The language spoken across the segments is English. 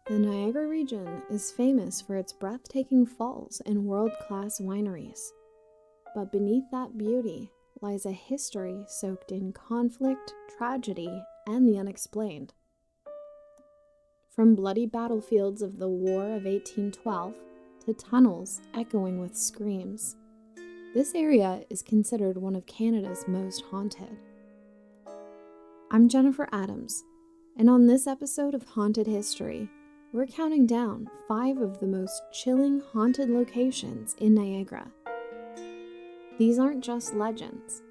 The Niagara region is famous for its breathtaking falls and world-class wineries. But beneath that beauty lies a history soaked in conflict, tragedy, and the unexplained. From bloody battlefields of the War of 1812 to tunnels echoing with screams, this area is considered one of Canada's most haunted. I'm Jennifer Adams, and on this episode of Haunted History, we're counting down 5 of the most chilling haunted locations in Niagara. These aren't just legends.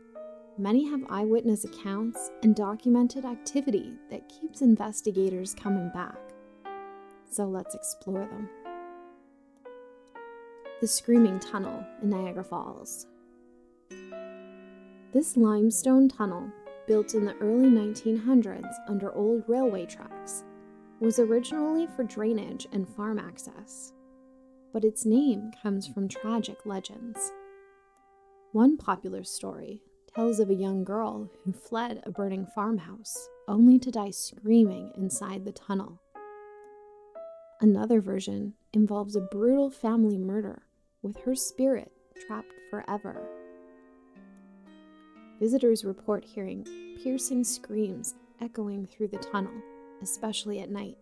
Many have eyewitness accounts and documented activity that keeps investigators coming back. So let's explore them. The Screaming Tunnel in Niagara Falls. This limestone tunnel, built in the early 1900s under old railway tracks, was originally for drainage and farm access, but its name comes from tragic legends. One popular story tells of a young girl who fled a burning farmhouse only to die screaming inside the tunnel. Another version involves a brutal family murder with her spirit trapped forever. Visitors report hearing piercing screams echoing through the tunnel, especially at night,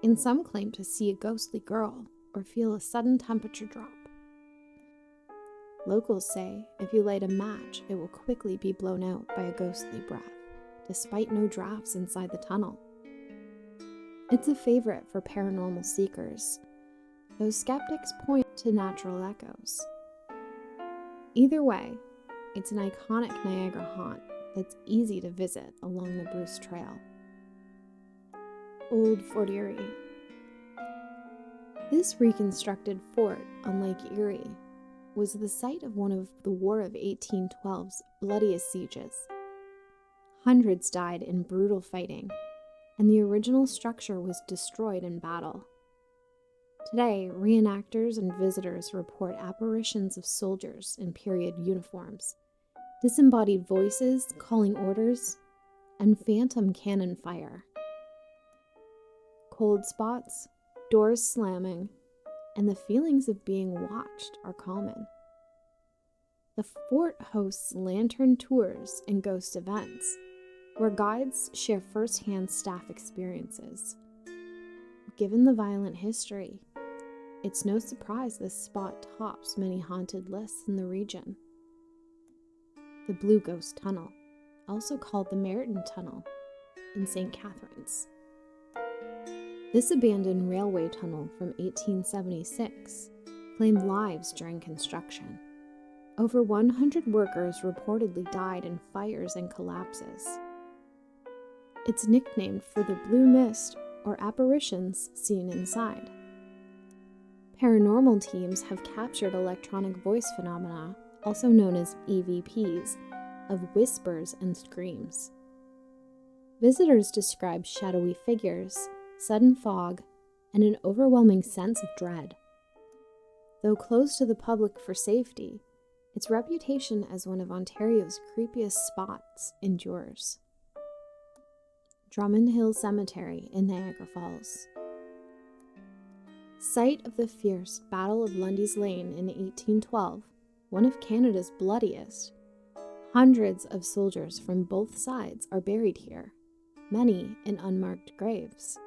and some claim to see a ghostly girl or feel a sudden temperature drop. Locals say if you light a match, it will quickly be blown out by a ghostly breath, despite no drafts inside the tunnel. It's a favorite for paranormal seekers, though skeptics point to natural echoes. Either way, it's an iconic Niagara haunt that's easy to visit along the Bruce Trail. Old Fort Erie. This reconstructed fort on Lake Erie was the site of one of the War of 1812's bloodiest sieges. Hundreds died in brutal fighting, and the original structure was destroyed in battle. Today, reenactors and visitors report apparitions of soldiers in period uniforms, disembodied voices calling orders, and phantom cannon fire. Cold spots, doors slamming, and the feelings of being watched are common. The fort hosts lantern tours and ghost events, where guides share first-hand staff experiences. Given the violent history, it's no surprise this spot tops many haunted lists in the region. The Blue Ghost Tunnel, also called the Meriton Tunnel, in St. Catharines. This abandoned railway tunnel from 1876 claimed lives during construction. Over 100 workers reportedly died in fires and collapses. It's nicknamed for the blue mist or apparitions seen inside. Paranormal teams have captured electronic voice phenomena, also known as EVPs, of whispers and screams. Visitors describe shadowy figures, sudden fog, and an overwhelming sense of dread. Though closed to the public for safety, its reputation as one of Ontario's creepiest spots endures. Drummond Hill Cemetery in Niagara Falls. Site of the fierce Battle of Lundy's Lane in 1812, one of Canada's bloodiest, hundreds of soldiers from both sides are buried here, many in unmarked graves.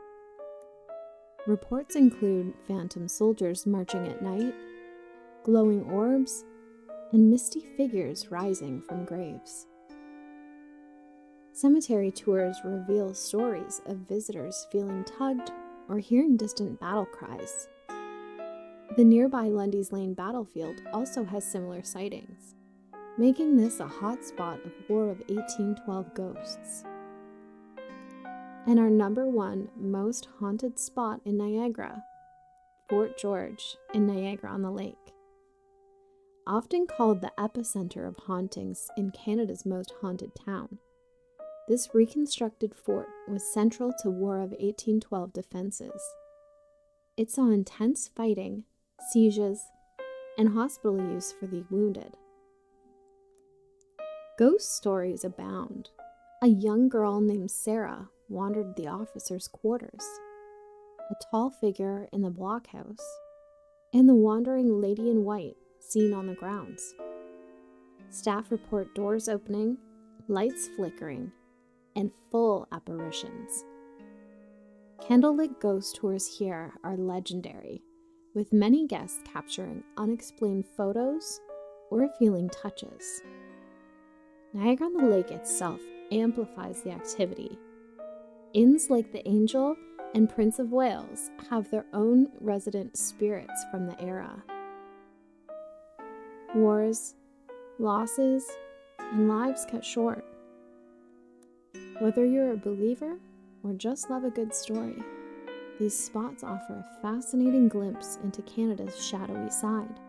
Reports include phantom soldiers marching at night, glowing orbs, and misty figures rising from graves. Cemetery tours reveal stories of visitors feeling tugged or hearing distant battle cries. The nearby Lundy's Lane battlefield also has similar sightings, making this a hotspot of War of 1812 ghosts. And our number 1 most haunted spot in Niagara, Fort George in Niagara-on-the-Lake. Often called the epicenter of hauntings in Canada's most haunted town, this reconstructed fort was central to War of 1812 defenses. It saw intense fighting, sieges, and hospital use for the wounded. Ghost stories abound. A young girl named Sarah wandered the officers' quarters. a tall figure in the blockhouse, and the wandering lady in white seen on the grounds. Staff report doors opening, lights flickering, and full apparitions. Candlelit ghost tours here are legendary, with many guests capturing unexplained photos or feeling touches. Niagara-on-the-Lake itself amplifies the activity. Inns like the Angel and Prince of Wales have their own resident spirits from the era. Wars, losses, and lives cut short. Whether you're a believer or just love a good story, these spots offer a fascinating glimpse into Canada's shadowy side.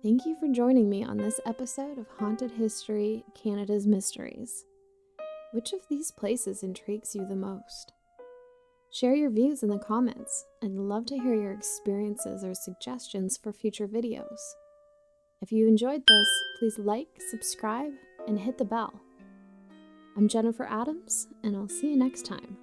Thank you for joining me on this episode of Haunted History, Canada's Mysteries. Which of these places intrigues you the most? Share your views in the comments. I'd love to hear your experiences or suggestions for future videos. If you enjoyed this, please like, subscribe, and hit the bell. I'm Jennifer Adams, and I'll see you next time.